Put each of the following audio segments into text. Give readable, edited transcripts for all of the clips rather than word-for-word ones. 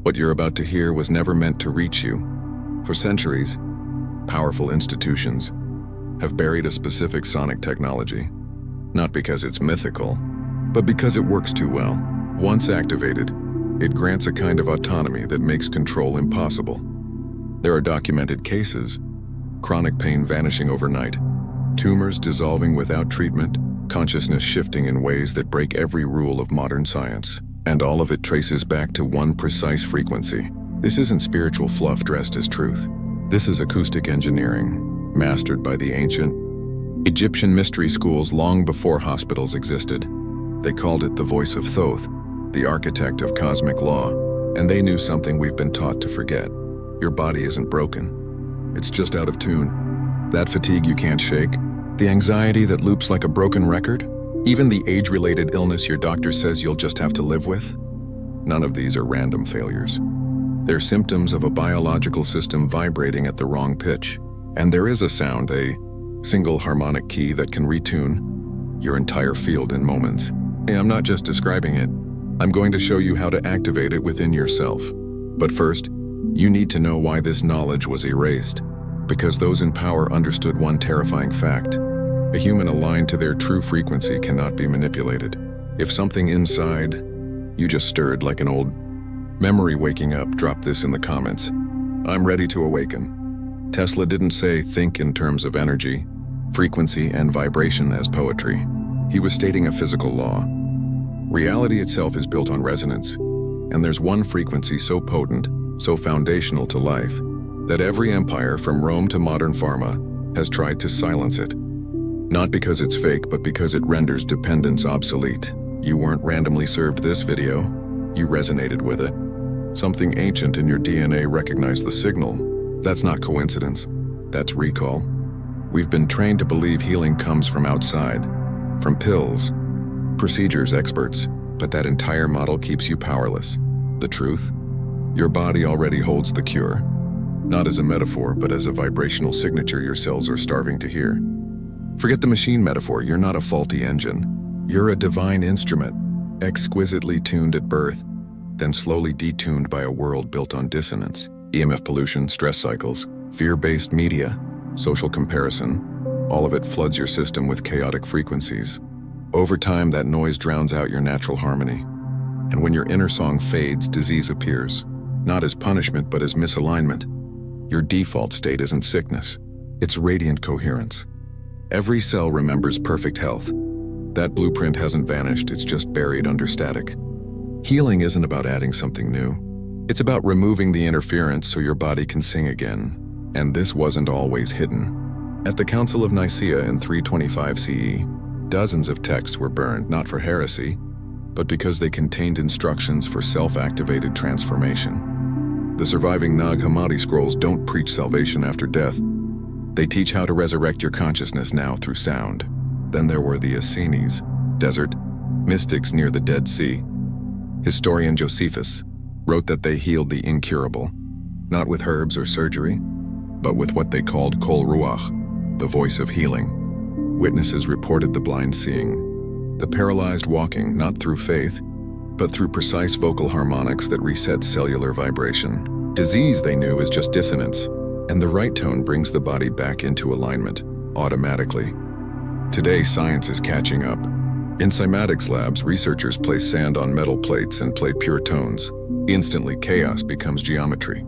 What you're about to hear was never meant to reach you. For centuries, powerful institutions have buried a specific sonic technology, not because it's mythical, but because it works too well. Once activated, it grants a kind of autonomy that makes control impossible. There are documented cases, chronic pain vanishing overnight, tumors dissolving without treatment, consciousness shifting in ways that break every rule of modern science, and all of it traces back to one precise frequency. This isn't spiritual fluff dressed as truth. This is acoustic engineering, mastered by the ancient Egyptian mystery schools long before hospitals existed. They called it the voice of Thoth, the architect of cosmic law, and they knew something we've been taught to forget. Your body isn't broken. It's just out of tune. That fatigue you can't shake, the anxiety that loops like a broken record, even the age-related illness your doctor says you'll just have to live with, none of these are random failures. They're symptoms of a biological system vibrating at the wrong pitch. And there is a sound, a single harmonic key that can retune your entire field in moments. Hey, I'm not just describing it. I'm going to show you how to activate it within yourself. But first, you need to know why this knowledge was erased. Because those in power understood one terrifying fact. A human aligned to their true frequency cannot be manipulated. If something inside you just stirred like an old memory waking up, drop this in the comments. I'm ready to awaken. Tesla didn't say think in terms of energy, frequency, and vibration as poetry. He was stating a physical law. Reality itself is built on resonance, and there's one frequency so potent, so foundational to life, that every empire from Rome to modern pharma has tried to silence it. Not because it's fake, but because it renders dependence obsolete. You weren't randomly served this video, you resonated with it. Something ancient in your DNA recognized the signal. That's not coincidence, that's recall. We've been trained to believe healing comes from outside, from pills, procedures, experts, but that entire model keeps you powerless. The truth? Your body already holds the cure. Not as a metaphor, but as a vibrational signature your cells are starving to hear. Forget the machine metaphor, you're not a faulty engine. You're a divine instrument, exquisitely tuned at birth, then slowly detuned by a world built on dissonance. EMF pollution, stress cycles, fear-based media, social comparison, all of it floods your system with chaotic frequencies. Over time, that noise drowns out your natural harmony. And when your inner song fades, disease appears. Not as punishment, but as misalignment. Your default state isn't sickness, it's radiant coherence. Every cell remembers perfect health. That blueprint hasn't vanished, it's just buried under static. Healing isn't about adding something new. It's about removing the interference so your body can sing again. And this wasn't always hidden. At the Council of Nicaea in 325 CE, dozens of texts were burned, not for heresy, but because they contained instructions for self-activated transformation. The surviving Nag Hammadi scrolls don't preach salvation after death. They teach how to resurrect your consciousness now through sound. Then there were the Essenes, desert mystics near the Dead Sea. Historian Josephus wrote that they healed the incurable, not with herbs or surgery, but with what they called kol ruach, the voice of healing. Witnesses reported the blind seeing, the paralyzed walking not through faith, but through precise vocal harmonics that reset cellular vibration. Disease, they knew, is just dissonance, and the right tone brings the body back into alignment, automatically. Today, science is catching up. In cymatics labs, researchers place sand on metal plates and play pure tones. Instantly, chaos becomes geometry.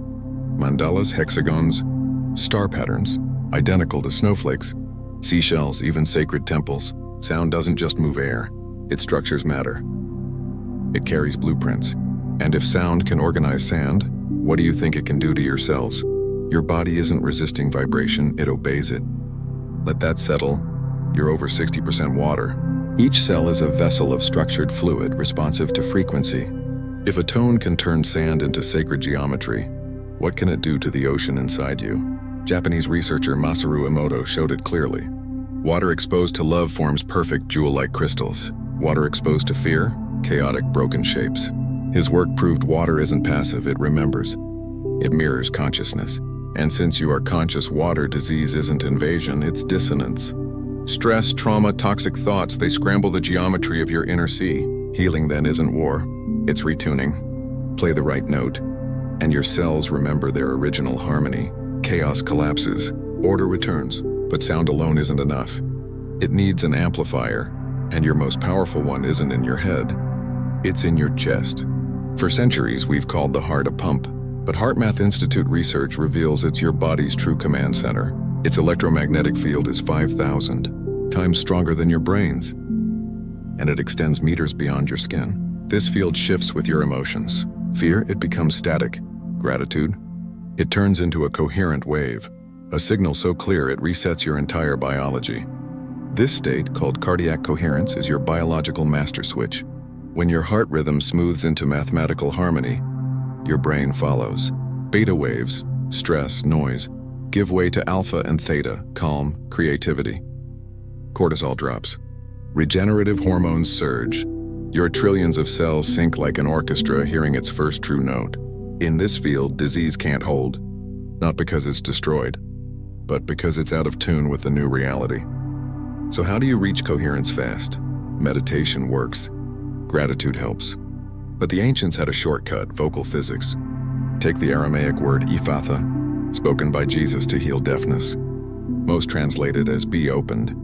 Mandalas, hexagons, star patterns, identical to snowflakes, seashells, even sacred temples. Sound doesn't just move air, its structures matter. It carries blueprints. And if sound can organize sand, what do you think it can do to your cells? Your body isn't resisting vibration, it obeys it. Let that settle. You're over 60% water. Each cell is a vessel of structured fluid responsive to frequency. If a tone can turn sand into sacred geometry, what can it do to the ocean inside you? Japanese researcher Masaru Emoto showed it clearly. Water exposed to love forms perfect jewel-like crystals. Water exposed to fear, chaotic broken shapes. His work proved water isn't passive, it remembers. It mirrors consciousness. And since you are conscious water, disease isn't invasion, it's dissonance. Stress, trauma, toxic thoughts, they scramble the geometry of your inner sea. Healing then isn't war, it's retuning. Play the right note, and your cells remember their original harmony. Chaos collapses, order returns, but sound alone isn't enough. It needs an amplifier, and your most powerful one isn't in your head. It's in your chest. For centuries, we've called the heart a pump, but HeartMath Institute research reveals it's your body's true command center. Its electromagnetic field is 5,000 times stronger than your brain's, and it extends meters beyond your skin. This field shifts with your emotions. Fear, it becomes static. Gratitude, it turns into a coherent wave, a signal so clear it resets your entire biology. This state, called cardiac coherence, is your biological master switch. When your heart rhythm smooths into mathematical harmony, your brain follows. Beta waves, stress, noise, give way to alpha and theta, calm, creativity. Cortisol drops. Regenerative hormones surge. Your trillions of cells sync like an orchestra hearing its first true note. In this field, disease can't hold, not because it's destroyed, but because it's out of tune with the new reality. So how do you reach coherence fast? Meditation works. Gratitude helps. But the ancients had a shortcut, vocal physics. Take the Aramaic word Efatha, spoken by Jesus to heal deafness. Most translated as be opened.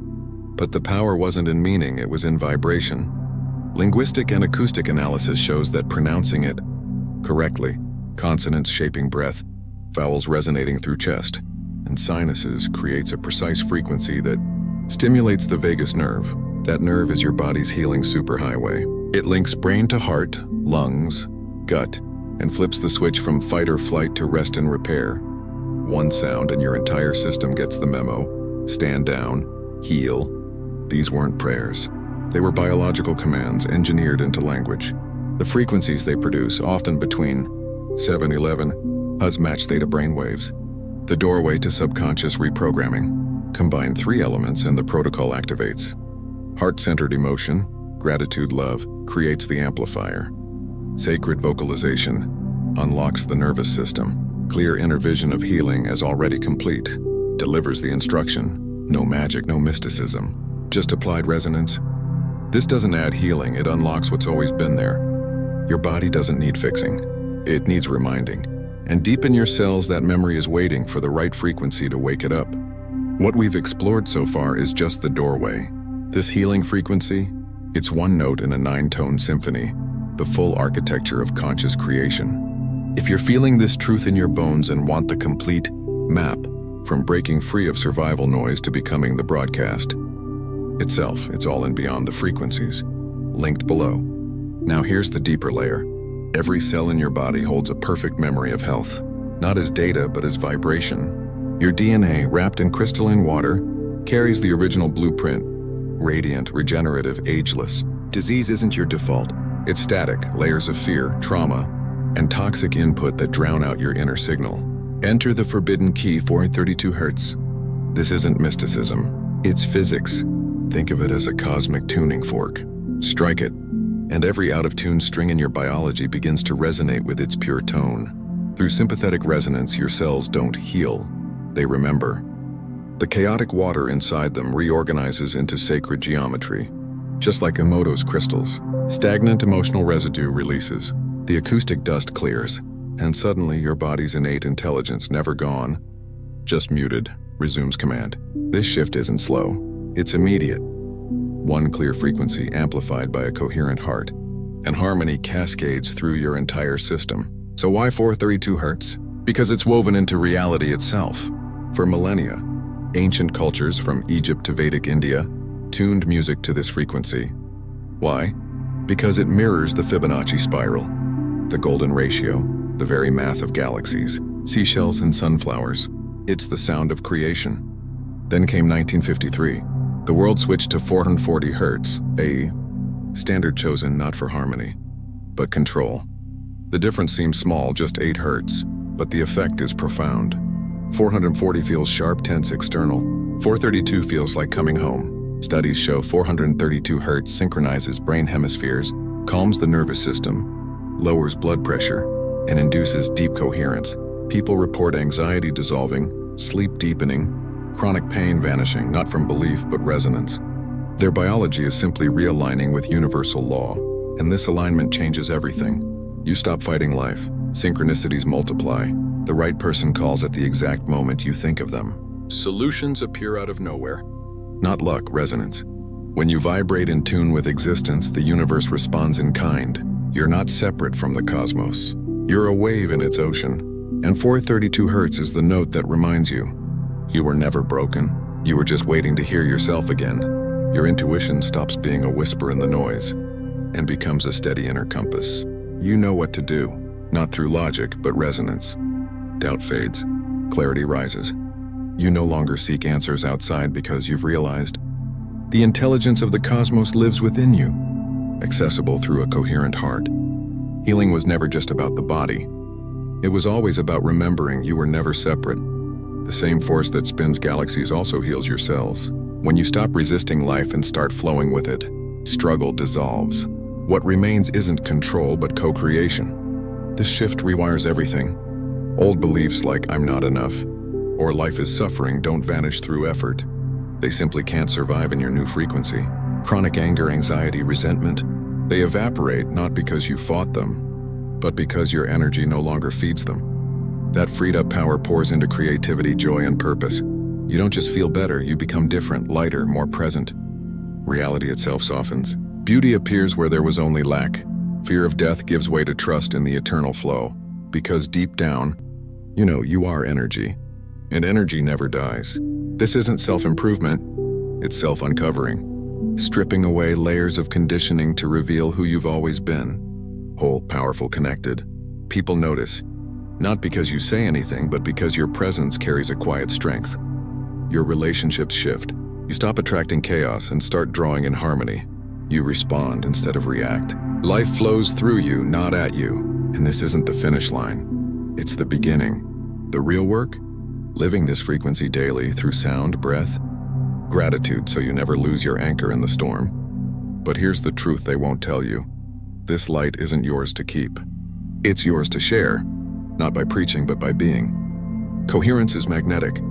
But the power wasn't in meaning, it was in vibration. Linguistic and acoustic analysis shows that pronouncing it correctly, consonants shaping breath, vowels resonating through chest, and sinuses creates a precise frequency that stimulates the vagus nerve. That nerve is your body's healing superhighway. It links brain to heart, lungs, gut, and flips the switch from fight or flight to rest and repair. One sound and your entire system gets the memo. Stand down, heal. These weren't prayers. They were biological commands engineered into language. The frequencies they produce, often between 711 Hz match theta brainwaves, the doorway to subconscious reprogramming. Combine three elements and the protocol activates. Heart-centered emotion, gratitude, love, creates the amplifier. Sacred vocalization unlocks the nervous system. Clear inner vision of healing as already complete delivers the instruction. No magic, no mysticism, just applied resonance. This doesn't add healing, it unlocks what's always been there. Your body doesn't need fixing, it needs reminding. And deep in your cells, that memory is waiting for the right frequency to wake it up. What we've explored so far is just the doorway. This healing frequency, it's one note in a 9-tone symphony, the full architecture of conscious creation. If you're feeling this truth in your bones and want the complete map, from breaking free of survival noise to becoming the broadcast itself, it's all in beyond the frequencies, linked below. Now here's the deeper layer. Every cell in your body holds a perfect memory of health, not as data, but as vibration. Your DNA, wrapped in crystalline water, carries the original blueprint, radiant, regenerative, ageless. Disease isn't your default. It's static, layers of fear, trauma, and toxic input that drown out your inner signal. Enter the forbidden key, 432 Hz. This isn't mysticism, it's physics. Think of it as a cosmic tuning fork. Strike it, and every out-of-tune string in your biology begins to resonate with its pure tone. Through sympathetic resonance, your cells don't heal, they remember. The chaotic water inside them reorganizes into sacred geometry. Just like Emoto's crystals, stagnant emotional residue releases. The acoustic dust clears, and suddenly your body's innate intelligence, never gone, just muted, resumes command. This shift isn't slow, it's immediate. One clear frequency amplified by a coherent heart, and harmony cascades through your entire system. So why 432 Hz? Because it's woven into reality itself. For millennia, ancient cultures from Egypt to Vedic India tuned music to this frequency. Why? Because it mirrors the Fibonacci spiral, the golden ratio, the very math of galaxies, seashells and sunflowers. It's the sound of creation. Then came 1953. The world switched to 440 Hz, a standard chosen not for harmony, but control. The difference seems small, just 8 Hz, but the effect is profound. 440 feels sharp, tense, external. 432 feels like coming home. Studies show 432 Hz synchronizes brain hemispheres, calms the nervous system, lowers blood pressure, and induces deep coherence. People report anxiety dissolving, sleep deepening, chronic pain vanishing, not from belief but resonance. Their biology is simply realigning with universal law, and this alignment changes everything. You stop fighting life, Synchronicities multiply. The right person calls at the exact moment you think of them. Solutions appear out of nowhere. Not luck, resonance. When you vibrate in tune with existence, the universe responds in kind. You're not separate from the cosmos. You're a wave in its ocean. And 432 Hz is the note that reminds you. You were never broken. You were just waiting to hear yourself again. Your intuition stops being a whisper in the noise and becomes a steady inner compass. You know what to do, not through logic, but resonance. Doubt fades. Clarity rises. You no longer seek answers outside because you've realized the intelligence of the cosmos lives within you, accessible through a coherent heart. Healing was never just about the body. It was always about remembering you were never separate. The same force that spins galaxies also heals your cells. When you stop resisting life and start flowing with it, struggle dissolves. What remains isn't control, but co-creation. This shift rewires everything. Old beliefs like "I'm not enough" or "life is suffering" don't vanish through effort. They simply can't survive in your new frequency. Chronic anger, anxiety, resentment, they evaporate not because you fought them, but because your energy no longer feeds them. That freed up power pours into creativity, joy, and purpose. You don't just feel better, you become different, lighter, more present. Reality itself softens. Beauty appears where there was only lack. Fear of death gives way to trust in the eternal flow. Because deep down, you are energy. And energy never dies. This isn't self-improvement, it's self-uncovering. Stripping away layers of conditioning to reveal who you've always been. Whole, powerful, connected. People notice, not because you say anything, but because your presence carries a quiet strength. Your relationships shift. You stop attracting chaos and start drawing in harmony. You respond instead of react. Life flows through you, not at you. And this isn't the finish line. It's the beginning. The real work? Living this frequency daily through sound, breath, gratitude so you never lose your anchor in the storm. But here's the truth they won't tell you. This light isn't yours to keep. It's yours to share, not by preaching, but by being. Coherence is magnetic.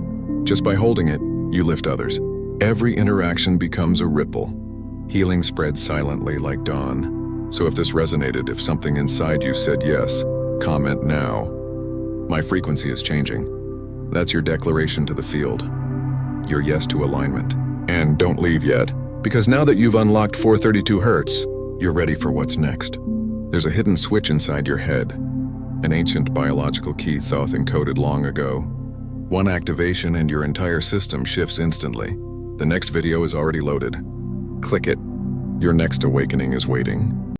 Just by holding it, you lift others. Every interaction becomes a ripple. Healing spreads silently like dawn. So if this resonated, if something inside you said yes, comment now. My frequency is changing. That's your declaration to the field. Your yes to alignment. And don't leave yet, because now that you've unlocked 432 Hz, you're ready for what's next. There's a hidden switch inside your head, an ancient biological key Thoth encoded long ago. One activation and your entire system shifts instantly. The next video is already loaded. Click it. Your next awakening is waiting.